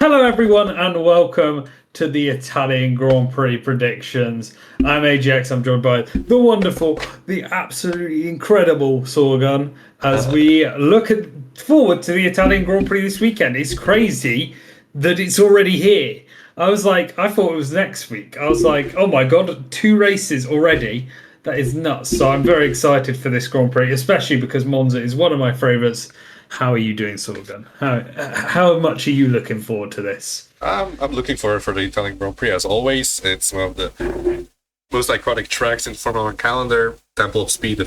Hello, everyone, and welcome to the Italian Grand Prix predictions. I'm AJX. I'm joined by the wonderful, the absolutely incredible Sorgan as we forward to the Italian Grand Prix this weekend. It's crazy that it's already here. I thought it was next week. I was like, oh my God, two races already. That is nuts. So I'm very excited for this Grand Prix, especially because Monza is one of my favourites. How are you doing, Sorgan? How much are you looking forward to this? I'm looking forward for the Italian Grand Prix as always. It's one of the most iconic tracks in Formula One calendar. Temple of Speed, the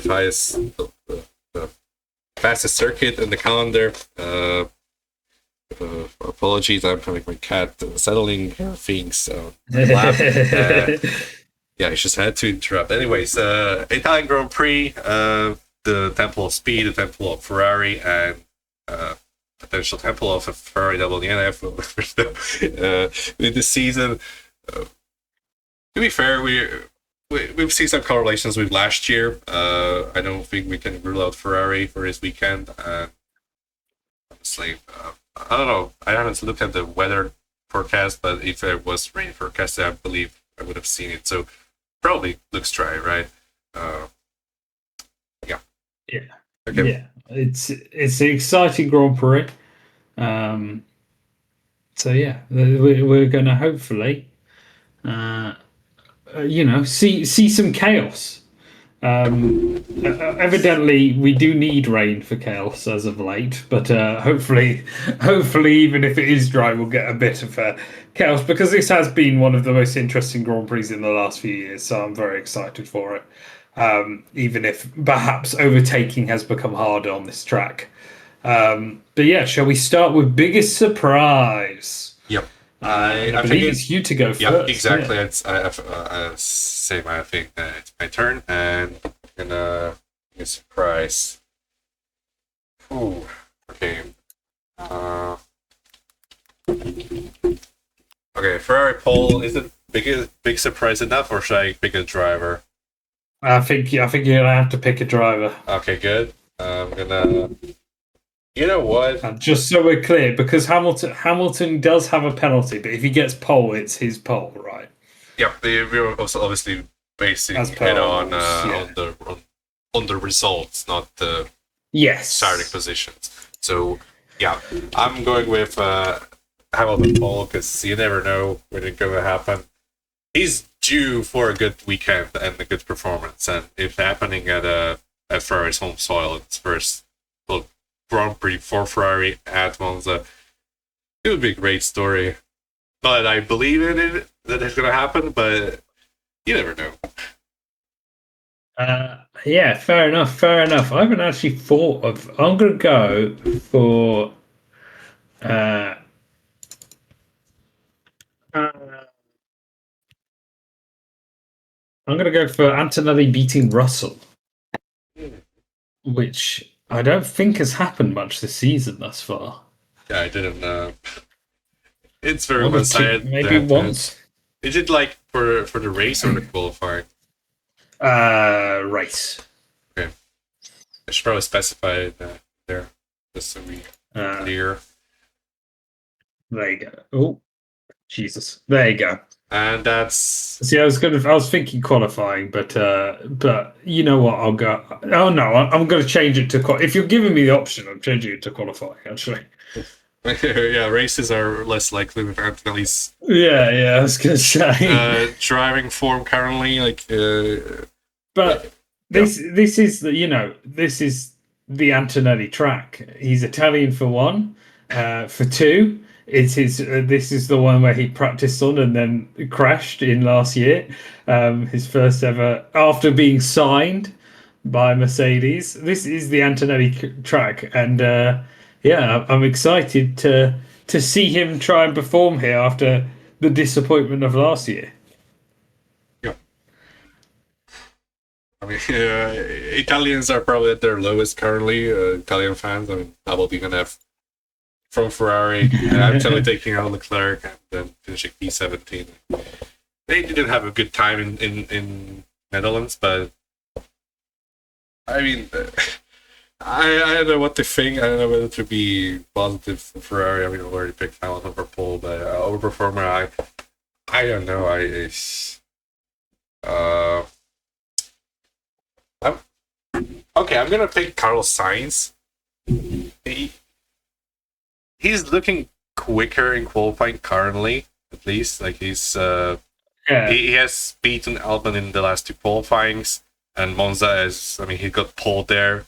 fastest circuit in the calendar. Apologies, I'm having my cat settling things on my lap. Yeah, I just had to interrupt. Anyways, Italian Grand Prix, the Temple of Speed, the Temple of Ferrari, and potential temple of a Ferrari double DNF in this season. To be fair, we've seen some correlations with last year. I don't think we can rule out Ferrari for this weekend. Honestly, I don't know. I haven't looked at the weather forecast, but if there was rain forecast, I believe I would have seen it. So probably looks dry, right? Yeah. Yeah. Okay. Yeah. It's an exciting Grand Prix. So yeah, we're going to hopefully, see some chaos. Evidently, we do need rain for chaos as of late, but hopefully, even if it is dry, we'll get a bit of chaos because this has been one of the most interesting Grand Prix in the last few years. So I'm very excited for it. Even if perhaps overtaking has become harder on this track. But yeah, shall we start with biggest surprise? Yep. I I think believe it's you to go yeah, first. exactly. Yeah. Same. I think it's my turn, and I'm gonna give a surprise. Ooh, okay. Okay, Ferrari pole, is it big surprise enough, or should I pick a driver? I think you're gonna have to pick a driver. Okay, good. I'm gonna. You know what? And just so we're clear, because Hamilton does have a penalty, but if he gets pole, it's his pole, right? Yeah, we're also obviously basing As it per on rules, yeah. on the results, not the Yes. starting positions. So yeah, I'm going with Hamilton pole because you never know when it's gonna happen. He's due for a good weekend and a good performance, and if happening at Ferrari's home soil, it's first well, Grand Prix for Ferrari at Monza, it would be a great story. Not that I believe in it that it's gonna happen, but you never know. Yeah, fair enough. Fair enough. I haven't actually thought of. I'm gonna go for. Uh, uh, I'm gonna go for Antonelli beating Russell, which I don't think has happened much this season thus far. Yeah, I didn't. It's very One or one two, sided. maybe once. Is it like for the race or the qualifying? Race. Okay, I should probably specify that there just so we Uh, clear. there you go. Oh, Jesus. There you go. And that's See, I was thinking qualifying, but you know what? I'll go. Oh no, I'm going to change it to. If you're giving me the option, I'm changing it to qualifying. Actually, yeah, races are less likely with Antonelli's yeah, I was going to say. driving form currently. But yeah, this is this is the Antonelli track. He's Italian for one, for two. It is this is the one where he practiced on and then crashed in last year. His first ever after being signed by Mercedes. This is the Antonelli track, and yeah, I'm excited to see him try and perform here after the disappointment of last year. yeah. I mean, Italians are probably at their lowest currently. Italian fans. I mean, probably gonna have from Ferrari, actually taking out Leclerc and then finishing P17. They didn't have a good time in Netherlands, but I mean, I don't know what to think. I don't know whether to be positive for Ferrari. I mean, I already picked Hamilton for pole, but overperformer, I don't know. Uh, I'm okay. I'm gonna pick Carlos Sainz. He, he's looking quicker in qualifying currently, at least. Like Yeah, he has beaten Albon in the last two qualifyings, and Monza is. I mean, he got pole there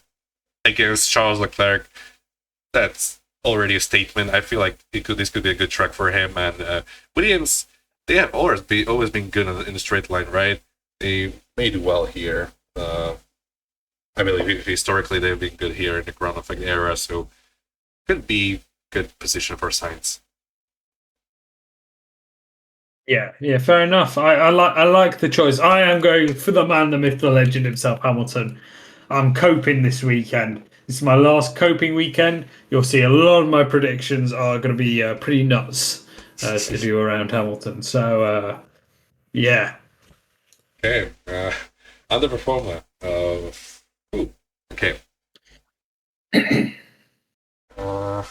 against Charles Leclerc. That's already a statement. I feel like this could be a good track for him. And Williams, they have always been good in the straight line, right? They may do well here. I believe historically they've been good here in the ground effect era, so could be good position for Sainz. yeah. Fair enough. I like the choice. I am going for the man, the myth, the legend himself, Hamilton. I'm coping this weekend. This is my last coping weekend. You'll see a lot of my predictions are going to be pretty nuts to do around Hamilton. So yeah, Okay, underperformer. Ooh, okay. Uh,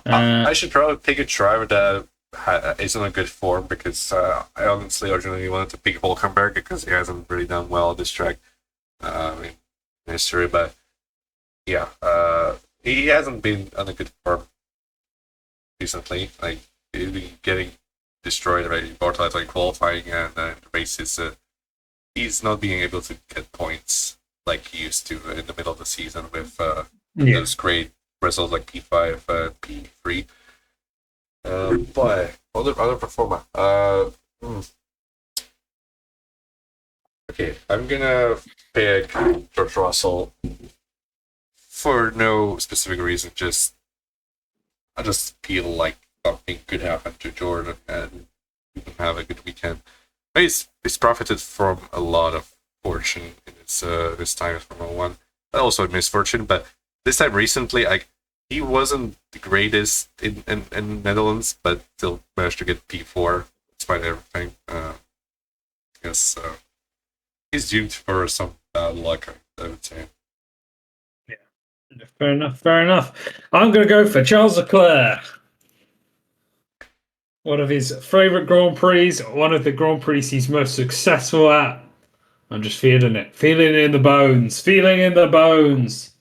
I should probably pick a driver that is in a good form because I honestly originally wanted to pick Hulkenberg because he hasn't really done well on this track in history. But yeah, he hasn't been on a good form recently. Like he's been getting destroyed already, both like qualifying and in races. He's not being able to get points like he used to in the middle of the season with yeah. those great results like P5 and P3. But other performer. Okay, I'm gonna pick George Russell for no specific reason. I just feel like something could happen to Jordan and he can have a good weekend. He's profited from a lot of fortune in this time in Formula One, and also misfortune. But this time recently, he wasn't the greatest in Netherlands, but still managed to get P4 despite everything. Yes, he's doomed for some bad luck, I would say. Yeah. Fair enough. Fair enough. I'm going to go for Charles Leclerc. One of his favourite Grand Prix, one of the Grand Prix he's most successful at. I'm just feeling it. Feeling it in the bones. Feeling in the bones.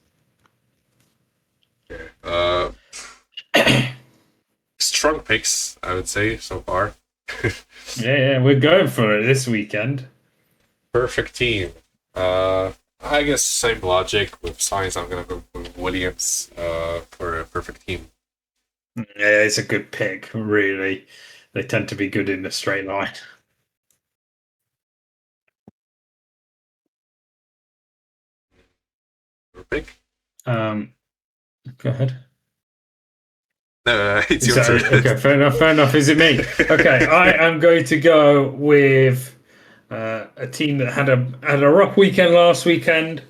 Uh, strong picks, I would say, so far. Yeah, we're going for it this weekend. Perfect team. I guess same logic with Sainz. I'm gonna go with Williams for a perfect team. Yeah, it's a good pick, really. They tend to be good in the straight line. Your pick? Go ahead. No, it's your turn. Okay, fair enough. Fair enough. Is it me? Okay, I am going to go with a team that had a rough weekend last weekend.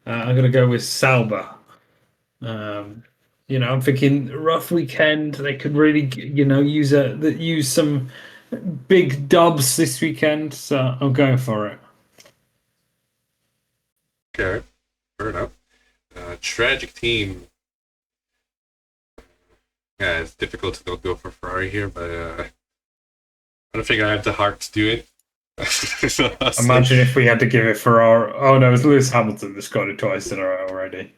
I'm going to go with Sauber. I'm thinking rough weekend. They could really, use some big dubs this weekend. So I'm going for it. Okay, fair enough. Tragic team. Yeah, it's difficult to not go for Ferrari here, but I don't think I have the heart to do it. Imagine if we had to give it Ferrari. Oh no, it's Lewis Hamilton that's got it twice in a row already.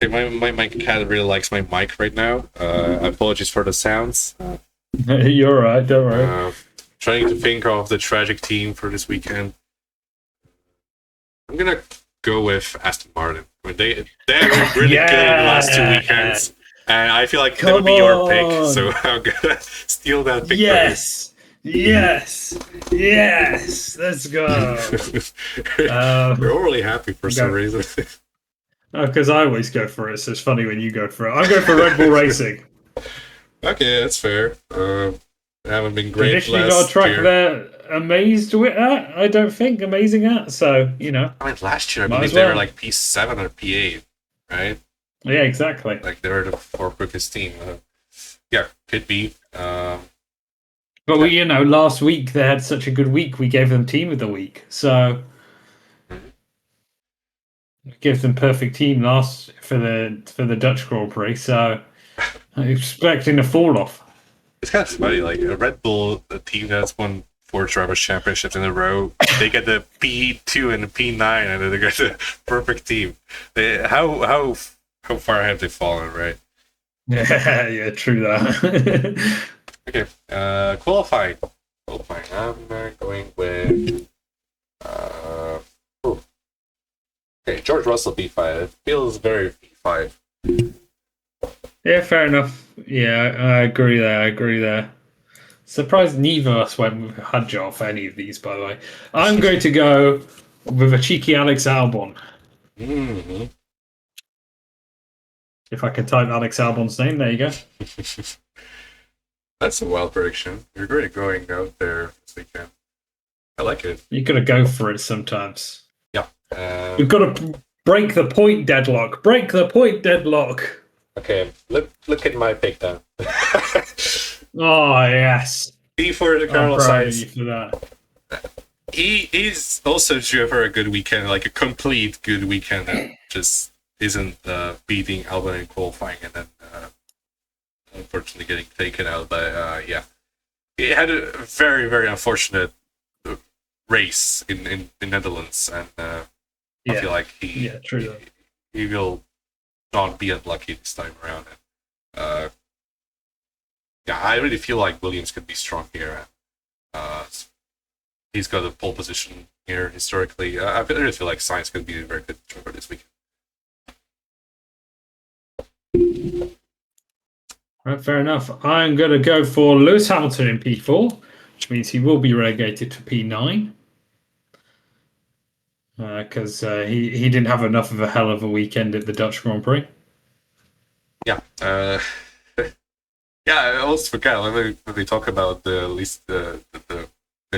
My cat really likes my mic right now. Apologies for the sounds. You're right, don't worry. Trying to think of the tragic team for this weekend. I'm gonna go with Aston Martin. I mean, they have been really good in the last 2 weekends, and I feel like that would be your pick. So I'm gonna steal that pick. Yes, let's go. We're all really happy for some reason. Because I always go for it, so it's funny when you go for it. I go for Red Bull Racing. Okay, that's fair. They haven't been great Traditionally last not a track year. they're amazed with at, I don't think. Amazing at, so, I mean, last year, I believe well. they were like P7 or P8, right? Yeah, exactly. Like, they were the 4th quickest team. Yeah, could be. But But we, last week they had such a good week. We gave them team of the week, so we gave them perfect team last for the Dutch Grand Prix. So I'm expecting a fall off. It's kind of funny, like a Red Bull, the team that's won 4 drivers' championships in a row, they get the P2 and the P9, and then they get the perfect team. How far have they fallen, right? Yeah, true that. Okay, qualifying. I'm going with. Ooh. Okay, George Russell P5. It feels very P5. Yeah, fair enough. Yeah, I agree there. Surprised neither of us went with Hadjar off any of these, by the way. I'm going to go with a cheeky Alex Albon. Mm-hmm. If I can type Alex Albon's name, there you go. That's a wild prediction. You're really going out there this weekend. I like it. You got to go for it sometimes. Yeah. You've got to break the point deadlock. Break the point deadlock. Okay, look at my pick then. Oh, yes. P for the Carlos Sainz. For that. He's also due for a good weekend, like a complete good weekend that just isn't beating Albon in qualifying and then unfortunately getting taken out. But yeah, he had a very, very unfortunate race in Netherlands, and I feel like he will not be unlucky this time around. And, yeah, I really feel like Williams could be strong here. He's got a pole position here historically. I really feel like Sainz could be a very good driver this weekend. Right, fair enough. I'm going to go for Lewis Hamilton in P4, which means he will be relegated to P9. Because he didn't have enough of a hell of a weekend at the Dutch Grand Prix. Yeah. Yeah, I almost forgot when we talk about the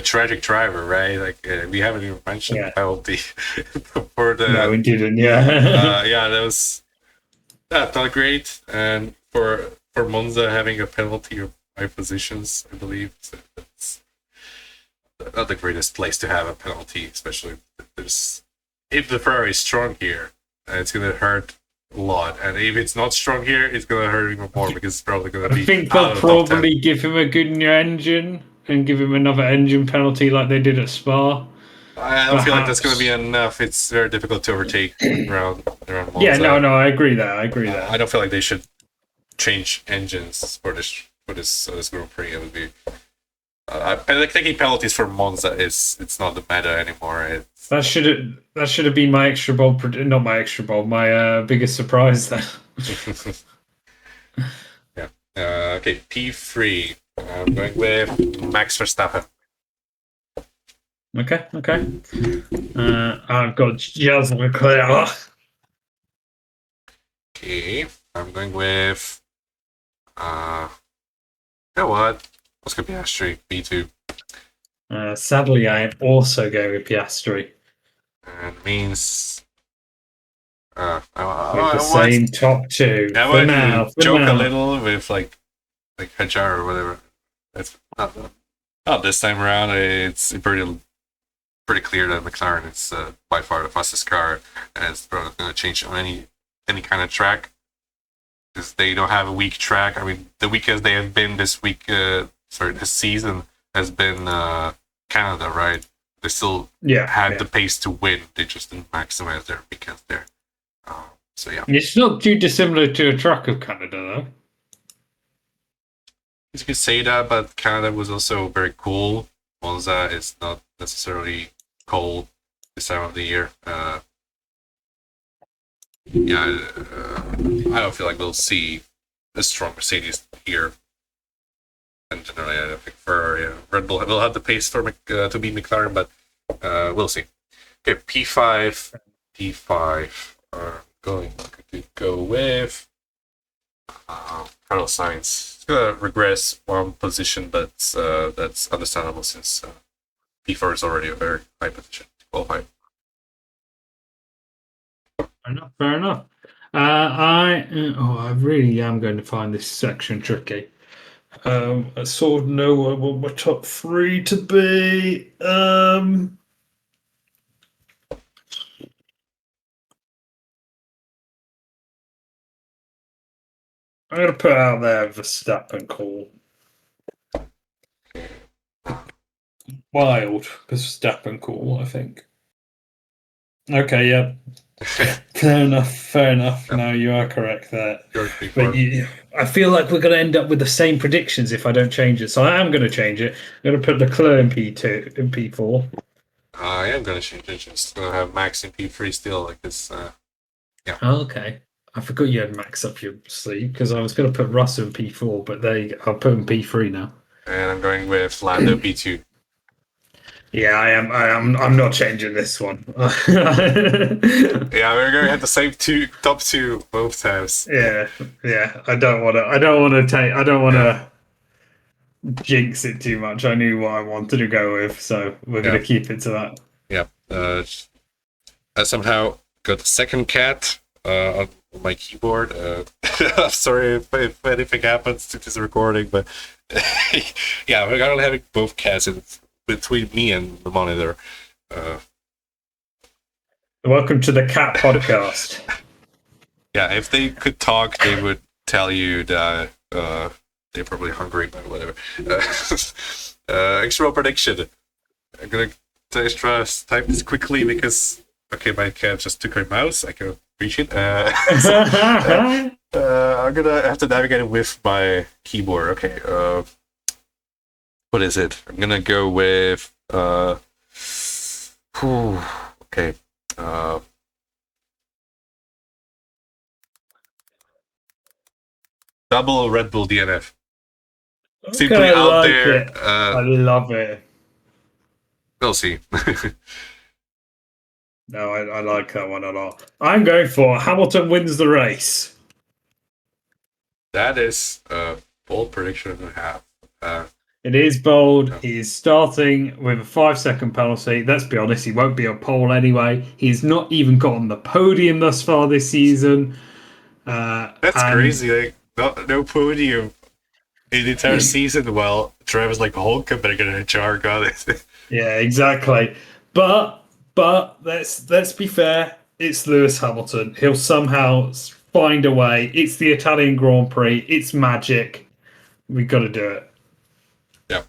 tragic driver, right? Like we haven't even mentioned the penalty for the. No, we didn't. Yeah. Yeah, that was not great, and for Monza having a penalty of 5 positions, I believe that's not the greatest place to have a penalty, especially if the Ferrari is strong here, it's gonna hurt a lot, and if it's not strong here, it's gonna hurt even more because it's probably gonna be. I think they'll probably give him a good new engine and give him another engine penalty like they did at Spa. I don't feel like that's going to be enough. It's very difficult to overtake around Monza. Yeah, no, I agree there. I don't feel like they should change engines for this Grand Prix. It would be. I like taking penalties for Monza it's not the meta anymore. That should have been my extra bowl, not my extra bowl, my biggest surprise then. Yeah. Okay, P3. I'm going with Max Verstappen. Okay. I've got Charles Leclerc. Okay, I'm going with. You know what? Let's go Piastri, B2. Sadly, I am also going with Piastri. And it means. The same top 2. I for now. A little with like Hajar or whatever. It's not this time around. It's pretty clear that McLaren is by far the fastest car, and it's probably going to change on any kind of track because they don't have a weak track. I mean, the weakest they have been this season has been Canada, right? They still had the pace to win. They just didn't maximize their weekends there. So yeah, it's not too dissimilar to a track of Canada, though. You could say that, but Canada was also very cool. Monza is not necessarily cold this time of the year. I don't feel like we'll see a strong Mercedes here. And generally, I don't think Ferrari, Red Bull will have the pace to beat McLaren, but we'll see. Okay, P5. I'm going to go with Carlos Sainz. It's gonna regress one position, but that's understandable since P4 is already a very high position to qualify. Fair enough. I really am going to find this section tricky. I sort of know what I want my top three to be. I'm gonna put out there Verstappen call. Wild, because Verstappen call, I think. Okay, yeah. Fair enough, fair enough. Yep. No, you are correct there. George But P4. I feel like we're going to end up with the same predictions if I don't change it. So I am going to change it. I'm going to put Leclerc in P2, in P4. I am gonna change it. Just gonna have Max in P3 still, like this. Yeah. Oh, okay. I forgot you had Max up your sleeve because I was going to put Russell in P4, but there you go. I'll put him P3 now. And I'm going with Lando P2. Yeah, I am. I'm not changing this one. Yeah, we're gonna have the same top two both times. Yeah, yeah. I don't want to. I don't want to take. I don't want to jinx it too much. I knew what I wanted to go with, so we're going to keep it to that. Yeah. I somehow got the second cat on my keyboard. I'm sorry if anything happens to this recording, but yeah, we're gonna have both cats in between me and the monitor. Welcome to the Cat Podcast. Yeah, if they could talk, they would tell you that they're probably hungry, but whatever. Extra prediction. I'm gonna type this quickly because my cat just took her mouse. I can reach it. I'm gonna have to navigate it with my keyboard. Okay. What is it? I'm gonna go with. Okay. Double Red Bull DNF. Simply I out like there. it. I love it. We'll see. No, I like that one a lot. I'm going for Hamilton wins the race. That is a bold prediction and a half. It is bold. Yeah. He's starting with a 5-second penalty. Let's be honest, he won't be on pole anyway. He's not even got on the podium thus far this season. That's crazy. Like no podium in the entire season. Well, Travis like Hulkenberg and Jar got it. Yeah, exactly. But let's be fair. It's Lewis Hamilton. He'll somehow find a way. It's the Italian Grand Prix. It's magic. We've got to do it. Yeah,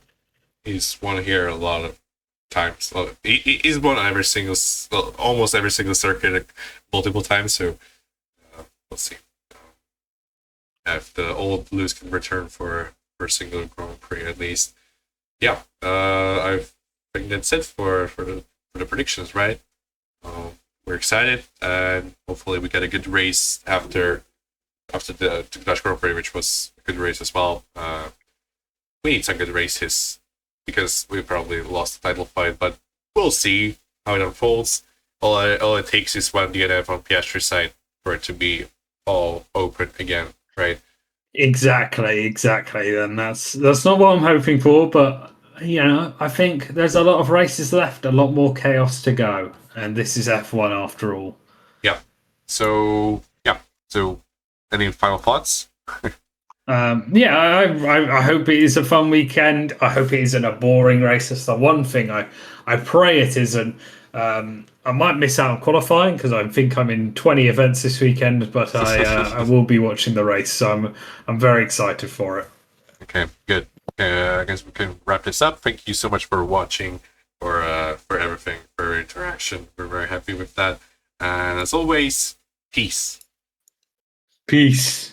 he's won here a lot of times. He's won every single, almost every single circuit, multiple times. So we'll see if the old Lewis can return for a single Grand Prix at least. Yeah, I think that's it for the predictions, right? We're excited, and hopefully we get a good race after the Dutch Grand Prix, which was a good race as well. We need some good races because we probably lost the title fight, but we'll see how it unfolds. All it takes is one DNF on Piastri's side for it to be all open again, right? Exactly. And that's not what I'm hoping for, but I think there's a lot of races left, a lot more chaos to go, and this is F1 after all. Yeah. So any final thoughts? I hope it is a fun weekend. I hope it isn't a boring race. That's the one thing I pray it isn't. I might miss out on qualifying because I think I'm in 20 events this weekend, but I will be watching the race, so I'm very excited for it. Okay, good. I guess we can wrap this up. Thank you so much for watching, for everything, for interaction. We're very happy with that. And as always, peace. Peace.